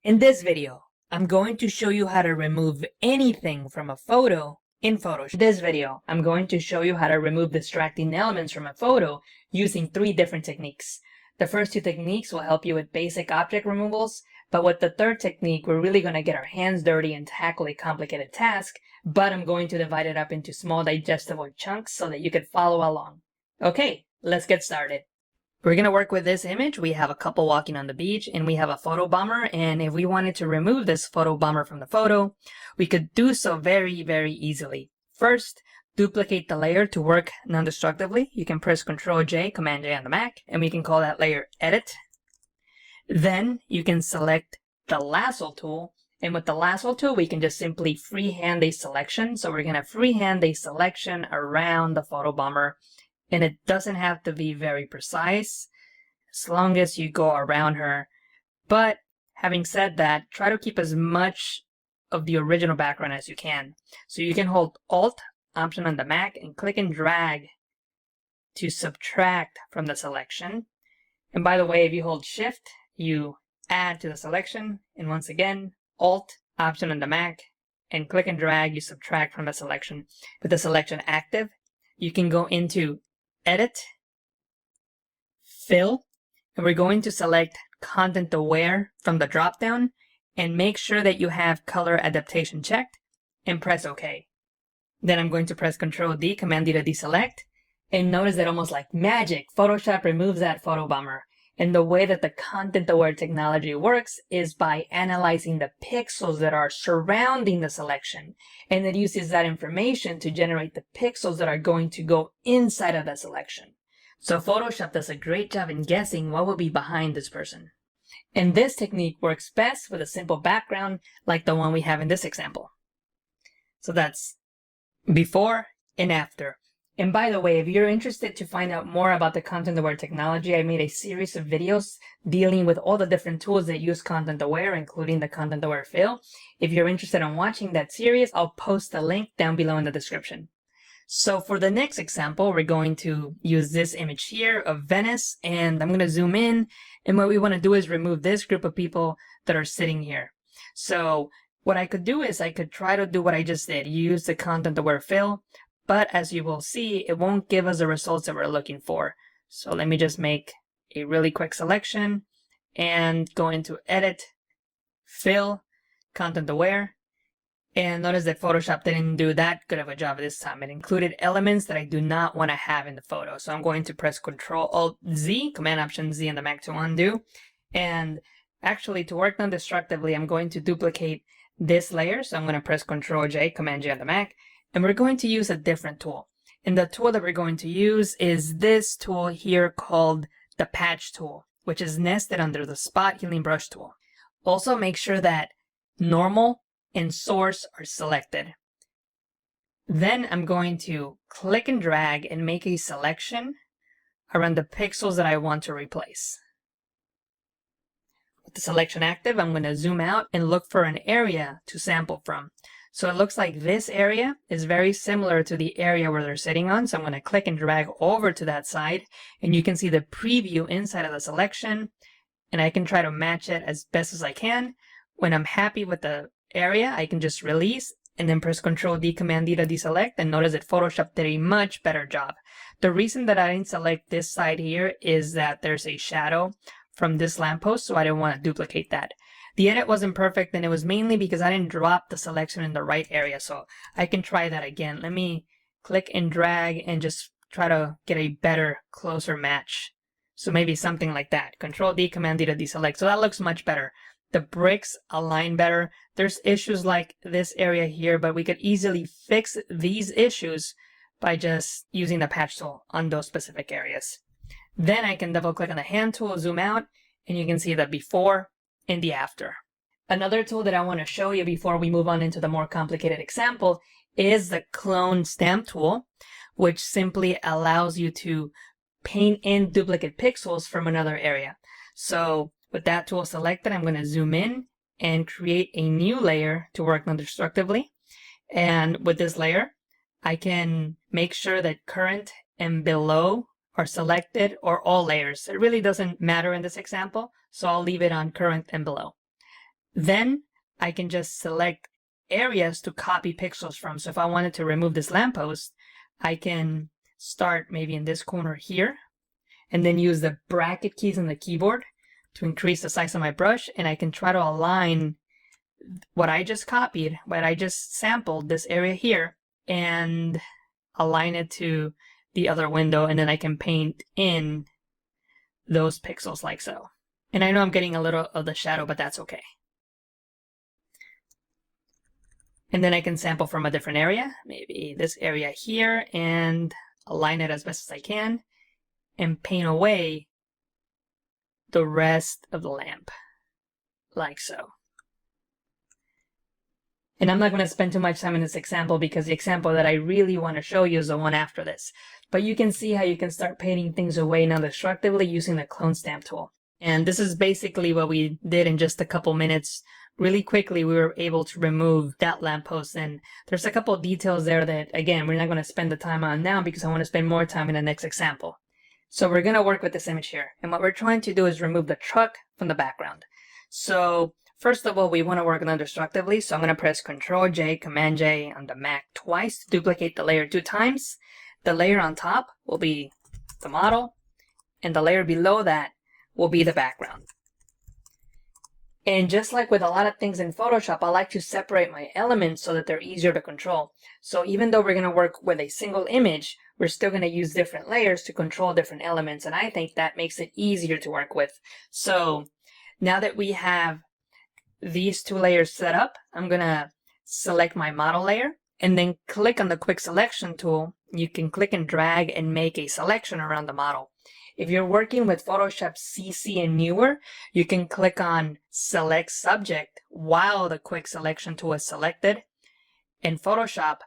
In this video, I'm going to show you how to remove anything from a photo in Photoshop. In this video, I'm going to show you how to remove distracting elements from a photo using 3 different techniques. The first 2 techniques will help you with basic object removals, but with the third technique, we're really going to get our hands dirty and tackle a complicated task, but I'm going to divide it up into small digestible chunks so that you can follow along. Okay, let's get started. We're going to work with this image. We have a couple walking on the beach and we have a photo bomber. And if we wanted to remove this photo bomber from the photo, we could do so very, very easily. First, duplicate the layer to work non-destructively. You can press Ctrl J, Command J on the Mac, and we can call that layer Edit. Then you can select the lasso tool. And with the lasso tool, we can just simply freehand a selection. So we're going to freehand a selection around the photo bomber. And it doesn't have to be very precise as long as you go around her. But having said that, try to keep as much of the original background as you can. So you can hold Alt, Option on the Mac, and click and drag to subtract from the selection. And by the way, if you hold Shift, you add to the selection. And once again, Alt, Option on the Mac, and click and drag, you subtract from the selection. With the selection active, you can go into Edit, Fill, and we're going to select Content Aware from the dropdown and make sure that you have color adaptation checked and press OK. Then I'm going to press Ctrl D, Command D to deselect, and notice that almost like magic, Photoshop removes that photo bomber. And the way that the Content Aware technology works is by analyzing the pixels that are surrounding the selection. And it uses that information to generate the pixels that are going to go inside of that selection. So Photoshop does a great job in guessing what will be behind this person. And this technique works best with a simple background like the one we have in this example. So that's before and after. And by the way, if you're interested to find out more about the Content Aware technology, I made a series of videos dealing with all the different tools that use Content Aware, including the Content Aware Fill. If you're interested in watching that series, I'll post a link down below in the description. So for the next example, we're going to use this image here of Venice, and I'm going to zoom in. And what we want to do is remove this group of people that are sitting here. So what I could do is I could try to do what I just did, use the Content Aware Fill. But as you will see, it won't give us the results that we're looking for. So let me just make a really quick selection and go into Edit, Fill, Content Aware. And notice that Photoshop didn't do that good of a job this time. It included elements that I do not want to have in the photo. So I'm going to press Ctrl Alt Z, Command Option Z on the Mac to undo. And actually, to work non-destructively, I'm going to duplicate this layer. So I'm going to press Ctrl J, Command J on the Mac. And we're going to use a different tool. And the tool that we're going to use is this tool here called the Patch tool, which is nested under the Spot Healing Brush tool. Also, make sure that Normal and Source are selected. Then I'm going to click and drag and make a selection around the pixels that I want to replace. With the selection active, I'm going to zoom out and look for an area to sample from. So it looks like this area is very similar to the area where they're sitting on. So I'm going to click and drag over to that side, and you can see the preview inside of the selection, and I can try to match it as best as I can. When I'm happy with the area, I can just release and then press Ctrl D, Command D to deselect, and notice that Photoshop did a much better job. The reason that I didn't select this side here is that there's a shadow from this lamppost, so I didn't want to duplicate that. The edit wasn't perfect, and it was mainly because I didn't drop the selection in the right area, so I can try that again. Let me click and drag and just try to get a better, closer match. So maybe something like that. Control D, Command D to deselect. So that looks much better. The bricks align better. There's issues like this area here, but we could easily fix these issues by just using the Patch tool on those specific areas. Then I can double click on the Hand tool, zoom out, and you can see the before and the after. Another tool that I want to show you before we move on into the more complicated example is the Clone Stamp tool, which simply allows you to paint in duplicate pixels from another area. So with that tool selected, I'm going to zoom in and create a new layer to work non-destructively. And with this layer, I can make sure that current and below are selected, or all layers. It really doesn't matter in this example, so I'll leave it on current and below. Then I can just select areas to copy pixels from. So if I wanted to remove this lamppost, I can start maybe in this corner here, and then use the bracket keys on the keyboard to increase the size of my brush, and I can try to align what I just copied, what I just sampled, this area here, and align it to the other window, and then I can paint in those pixels like so. And I know I'm getting a little of the shadow, but that's okay. And then I can sample from a different area, maybe this area here, and align it as best as I can, and paint away the rest of the lamp, like so. And I'm not going to spend too much time in this example because the example that I really want to show you is the one after this. But you can see how you can start painting things away non-destructively using the clone stamp tool. And this is basically what we did in just a couple minutes. Really quickly, we were able to remove that lamppost. And there's a couple of details there that, again, we're not going to spend the time on now because I want to spend more time in the next example. So we're going to work with this image here. And what we're trying to do is remove the truck from the background. So first of all, we want to work non-destructively. So I'm going to press Control-J, Command-J on the Mac twice to duplicate the layer 2 times. The layer on top will be the model, and the layer below that will be the background. And just like with a lot of things in Photoshop, I like to separate my elements so that they're easier to control. So even though we're going to work with a single image, we're still going to use different layers to control different elements. And I think that makes it easier to work with. So now that we have these 2 layers set up, I'm going to select my model layer and then click on the quick selection tool. You can click and drag and make a selection around the model. If you're working with Photoshop CC and newer, you can click on Select Subject while the quick selection tool is selected, and Photoshop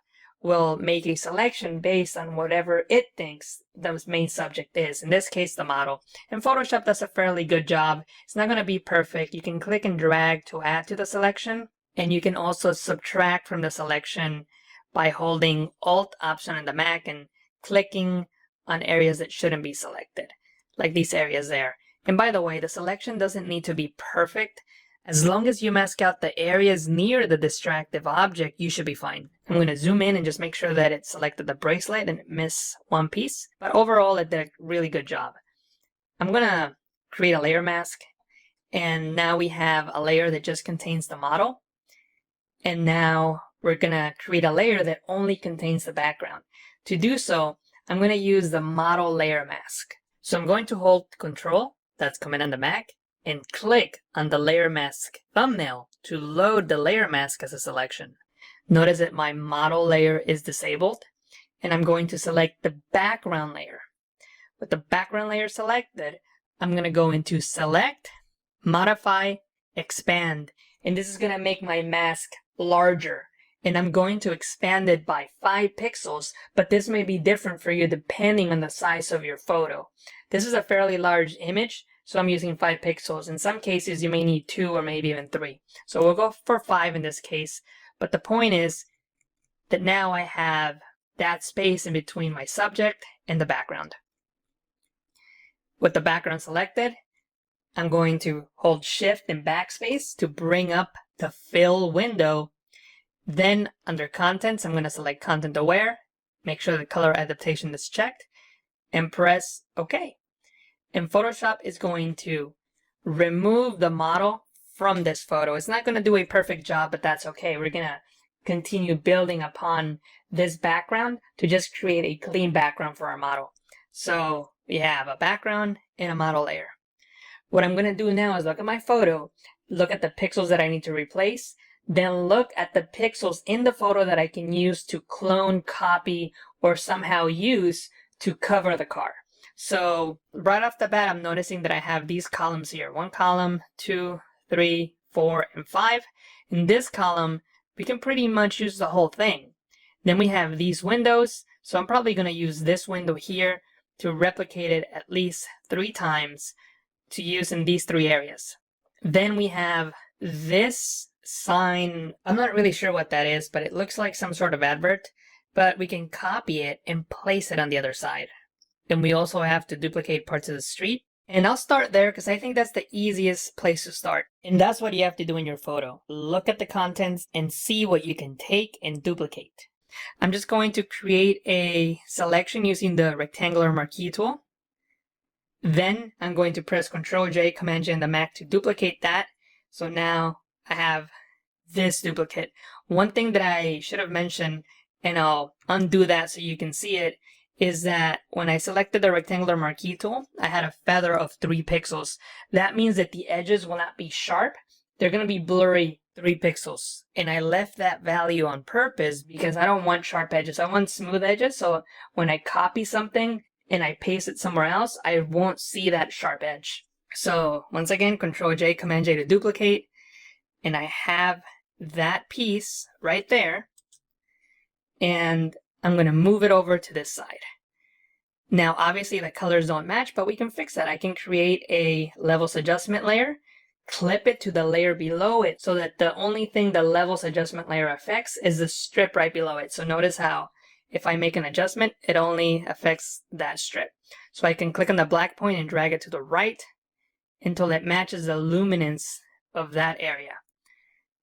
will make a selection based on whatever it thinks the main subject is, in this case the model. And Photoshop does a fairly good job. It's not going to be perfect. You can click and drag to add to the selection, and you can also subtract from the selection by holding Alt option on the Mac and clicking on areas that shouldn't be selected, like these areas there. And by the way, the selection doesn't need to be perfect. As long as you mask out the areas near the distractive object, you should be fine. I'm going to zoom in and just make sure that it selected the bracelet and it missed one piece. But overall, it did a really good job. I'm going to create a layer mask. And now we have a layer that just contains the model. And now we're going to create a layer that only contains the background. To do so, I'm going to use the model layer mask. So I'm going to hold Control, that's Command on the Mac, and click on the layer mask thumbnail to load the layer mask as a selection. Notice that my model layer is disabled, and I'm going to select the background layer. With the background layer selected, I'm going to go into Select, Modify, Expand, and this is going to make my mask larger. And I'm going to expand it by 5 pixels, but this may be different for you depending on the size of your photo. This is a fairly large image, so I'm using 5 pixels. In some cases, you may need 2 or maybe even 3. So we'll go for 5 in this case. But the point is that now I have that space in between my subject and the background. With the background selected, I'm going to hold Shift and Backspace to bring up the fill window. Then under Contents, I'm going to select Content Aware, make sure the color adaptation is checked, and press OK. And Photoshop is going to remove the model from this photo. It's not going to do a perfect job, but that's okay. We're going to continue building upon this background to just create a clean background for our model. So we have a background and a model layer. What I'm going to do now is look at my photo, look at the pixels that I need to replace, then look at the pixels in the photo that I can use to clone, copy, or somehow use to cover the car. So right off the bat, I'm noticing that I have these columns here. 1 column, 2, 3, 4, and 5. In this column, we can pretty much use the whole thing. Then we have these windows. So I'm probably going to use this window here to replicate it at least 3 times to use in these 3 areas. Then we have this sign. I'm not really sure what that is, but it looks like some sort of advert, but we can copy it and place it on the other side. Then we also have to duplicate parts of the street And I'll start there because I think that's the easiest place to start. And that's what you have to do in your photo. Look at the contents and see what you can take and duplicate. I'm just going to create a selection using the rectangular marquee tool. Then I'm going to press Ctrl J, Command J on the Mac to duplicate that. So now I have this duplicate. One thing that I should have mentioned, and I'll undo that so you can see it, is that when I selected the rectangular marquee tool, I had a feather of 3 pixels. That means that the edges will not be sharp. They're going to be blurry 3 pixels. And I left that value on purpose because I don't want sharp edges. I want smooth edges. So when I copy something and I paste it somewhere else, I won't see that sharp edge. So once again, Ctrl J, Command J to duplicate. And I have that piece right there. And I'm going to move it over to this side. Now, obviously the colors don't match, but we can fix that. I can create a levels adjustment layer, clip it to the layer below it so that the only thing the levels adjustment layer affects is the strip right below it. So notice how if I make an adjustment, it only affects that strip. So I can click on the black point and drag it to the right until it matches the luminance of that area.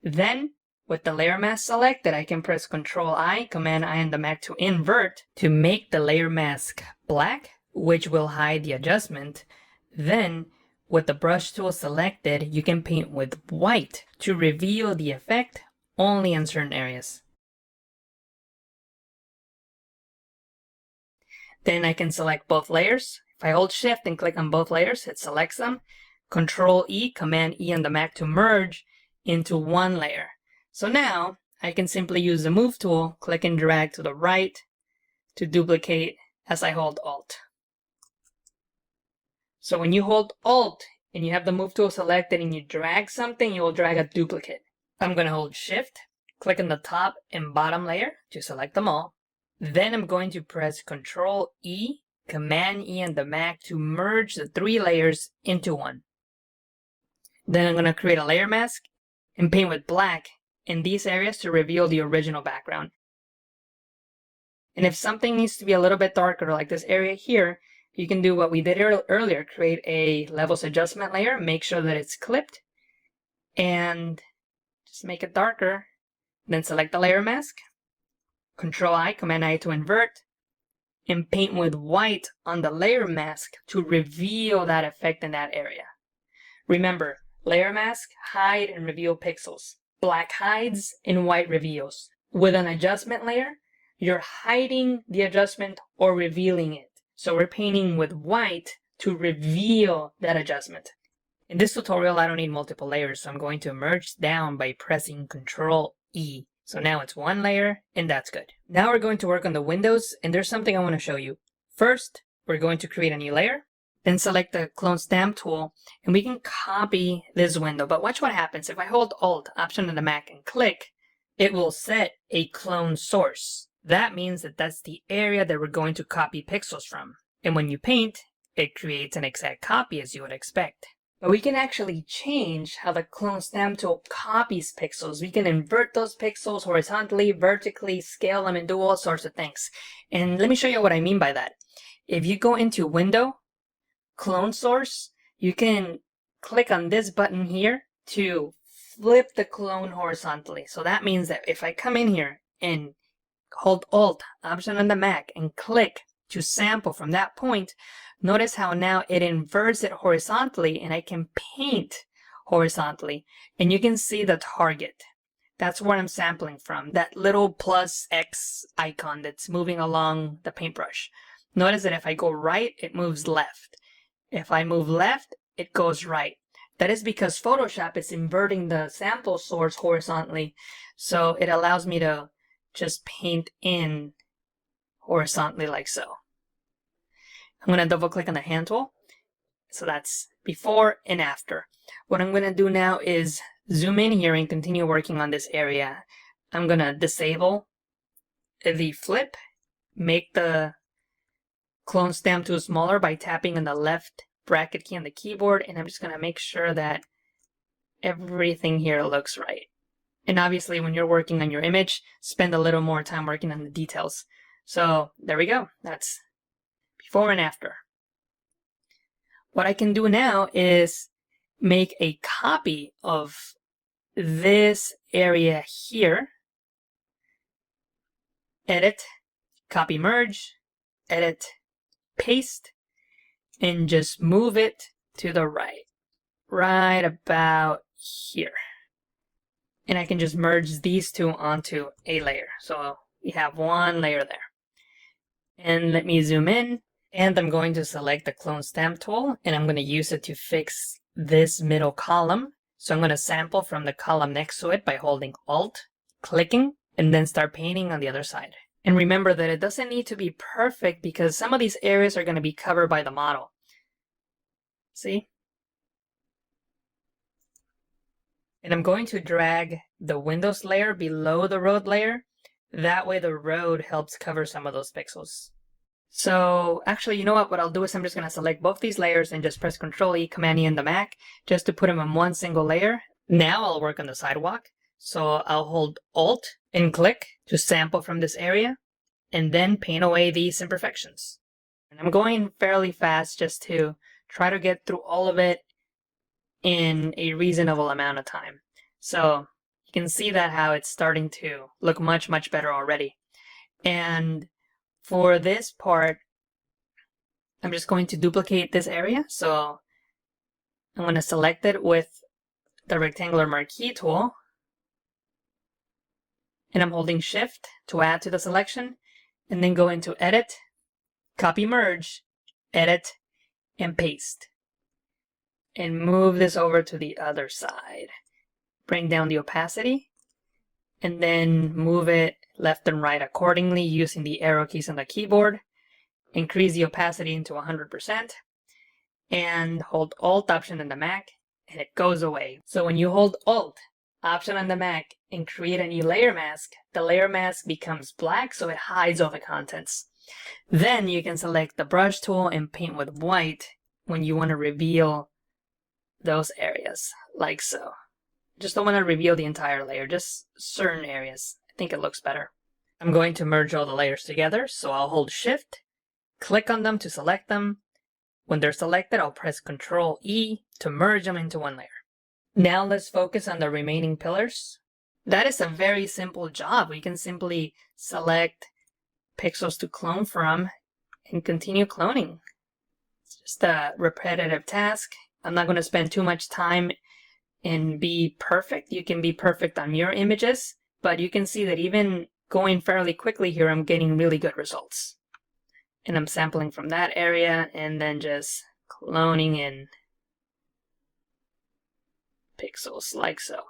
Then with the layer mask selected, I can press Ctrl I, Command I on the Mac to invert to make the layer mask black, which will hide the adjustment. Then with the brush tool selected, you can paint with white to reveal the effect only in certain areas. Then I can select both layers. If I hold Shift and click on both layers, it selects them. Ctrl E, Command E on the Mac to merge into one layer. So now I can simply use the Move tool, click and drag to the right to duplicate as I hold Alt. So when you hold Alt and you have the Move tool selected and you drag something, you will drag a duplicate. I'm going to hold Shift, click on the top and bottom layer to select them all. Then I'm going to press Ctrl E, Command E on the Mac to merge the 3 layers into one. Then I'm going to create a layer mask and paint with black in these areas to reveal the original background. And if something needs to be a little bit darker, like this area here, you can do what we did earlier, create a levels adjustment layer, make sure that it's clipped, and just make it darker. Then select the layer mask, Ctrl I, Command I to invert, and paint with white on the layer mask to reveal that effect in that area. Remember, layer mask, hide and reveal pixels. Black hides and white reveals. With an adjustment layer, you're hiding the adjustment or revealing it. So we're painting with white to reveal that adjustment. In this tutorial, I don't need multiple layers, so I'm going to merge down by pressing Ctrl E. So now it's one layer, and that's good. Now we're going to work on the windows, and there's something I want to show you. First, we're going to create a new layer. Then select the clone stamp tool and we can copy this window. But watch what happens. If I hold Alt, Option on the Mac and click, it will set a clone source. That means that that's the area that we're going to copy pixels from. And when you paint, it creates an exact copy as you would expect. But we can actually change how the clone stamp tool copies pixels. We can invert those pixels horizontally, vertically, scale them, and do all sorts of things. And let me show you what I mean by that. If you go into Window, Clone Source, you can click on this button here to flip the clone horizontally. So that means that if I come in here and hold Alt, Option on the Mac, and click to sample from that point, notice how now it inverts it horizontally and I can paint horizontally. And you can see the target. That's where I'm sampling from, that little plus X icon that's moving along the paintbrush. Notice that if I go right, it moves left. If I move left, it goes right. That is because Photoshop is inverting the sample source horizontally, so it allows me to just paint in horizontally like so. I'm going to double click on the hand tool. So that's before and after. What I'm going to do now is zoom in here and continue working on this area. I'm going to disable the flip, make the clone stamp tool smaller by tapping on the left bracket key on the keyboard, and I'm just going to make sure that everything here looks right. And obviously when you're working on your image, spend a little more time working on the details. So there we go. That's before and after. What I can do now is make a copy of this area here. Edit, copy merge, edit, paste, and just move it to the right about here. And I can just merge these two onto a layer. So we have one layer there. And let me zoom in, and I'm going to select the clone stamp tool, and I'm going to use it to fix this middle column. So I'm going to sample from the column next to it by holding Alt, clicking, and then start painting on the other side. And remember that it doesn't need to be perfect because some of these areas are going to be covered by the model. See? And I'm going to drag the Windows layer below the road layer. That way the road helps cover some of those pixels. So actually, you know what I'll do is I'm just going to select both these layers and just press Ctrl E, Command E on the Mac just to put them on one single layer. Now I'll work on the sidewalk. So I'll hold Alt and click to sample from this area and then paint away these imperfections. And I'm going fairly fast just to try to get through all of it in a reasonable amount of time. So you can see that how it's starting to look much, much better already. And for this part, I'm just going to duplicate this area. So I'm going to select it with the rectangular marquee tool. And I'm holding Shift to add to the selection. And then go into Edit, Copy Merge, Edit, and Paste. And move this over to the other side. Bring down the opacity. And then move it left and right accordingly using the arrow keys on the keyboard. Increase the opacity into 100%. And hold Alt Option on the Mac, and it goes away. So when you hold Alt Option on the Mac and create a new layer mask, the layer mask becomes black, so it hides all the contents. Then you can select the brush tool and paint with white when you want to reveal those areas, like so. Just don't want to reveal the entire layer, just certain areas. I think it looks better. I'm going to merge all the layers together, so I'll hold Shift, click on them to select them. When they're selected, I'll press Ctrl E to merge them into one layer. Now let's focus on the remaining pillars. That is a very simple job. We can simply select pixels to clone from and continue cloning. It's just a repetitive task. I'm not going to spend too much time and be perfect. You can be perfect on your images, but you can see that even going fairly quickly here, I'm getting really good results. And I'm sampling from that area and then just cloning in pixels like so.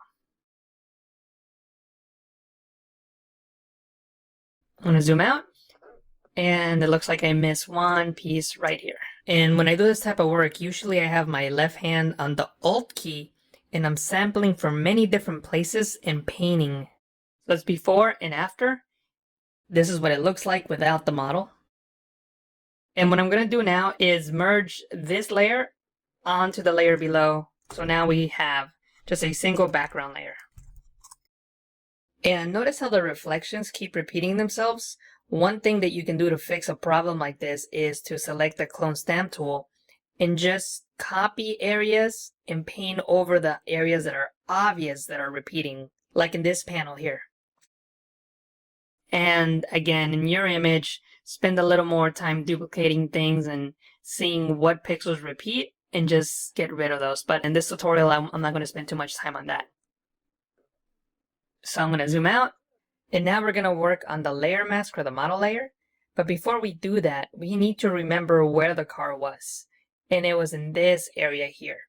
I'm going to zoom out, and it looks like I missed one piece right here. And when I do this type of work, usually I have my left hand on the Alt key, and I'm sampling from many different places and painting. So it's before and after. This is what it looks like without the model. And what I'm going to do now is merge this layer onto the layer below. So now we have just a single background layer. And notice how the reflections keep repeating themselves. One thing that you can do to fix a problem like this is to select the clone stamp tool and just copy areas and paint over the areas that are obvious that are repeating, like in this panel here. And again, in your image, spend a little more time duplicating things and seeing what pixels repeat and just get rid of those. But in this tutorial, I'm not going to spend too much time on that. So I'm going to zoom out, and now we're going to work on the layer mask or the model layer. But before we do that, we need to remember where the car was. And it was in this area here.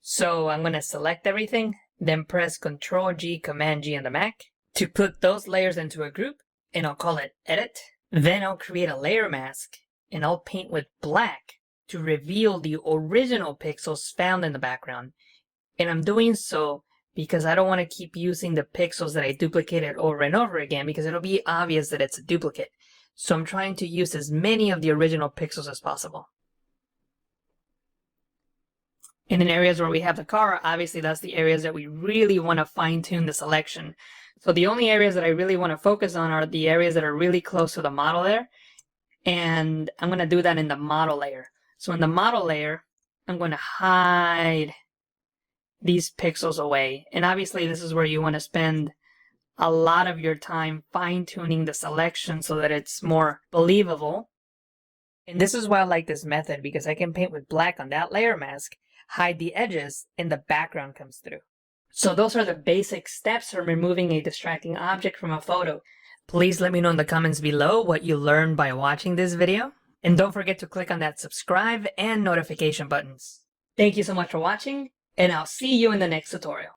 So I'm going to select everything, then press Ctrl G, Command G on the Mac to put those layers into a group, and I'll call it Edit. Then I'll create a layer mask, and I'll paint with black to reveal the original pixels found in the background. And I'm doing so because I don't want to keep using the pixels that I duplicated over and over again because it'll be obvious that it's a duplicate. So I'm trying to use as many of the original pixels as possible. And in areas where we have the car, obviously that's the areas that we really want to fine-tune the selection. So the only areas that I really want to focus on are the areas that are really close to the model there. And I'm going to do that in the model layer. So in the model layer, I'm going to hide these pixels away. And obviously this is where you want to spend a lot of your time fine-tuning the selection so that it's more believable. And this is why I like this method, because I can paint with black on that layer mask, hide the edges, and the background comes through. So those are the basic steps for removing a distracting object from a photo. Please let me know in the comments below what you learned by watching this video. And don't forget to click on that subscribe and notification buttons. Thank you so much for watching, and I'll see you in the next tutorial.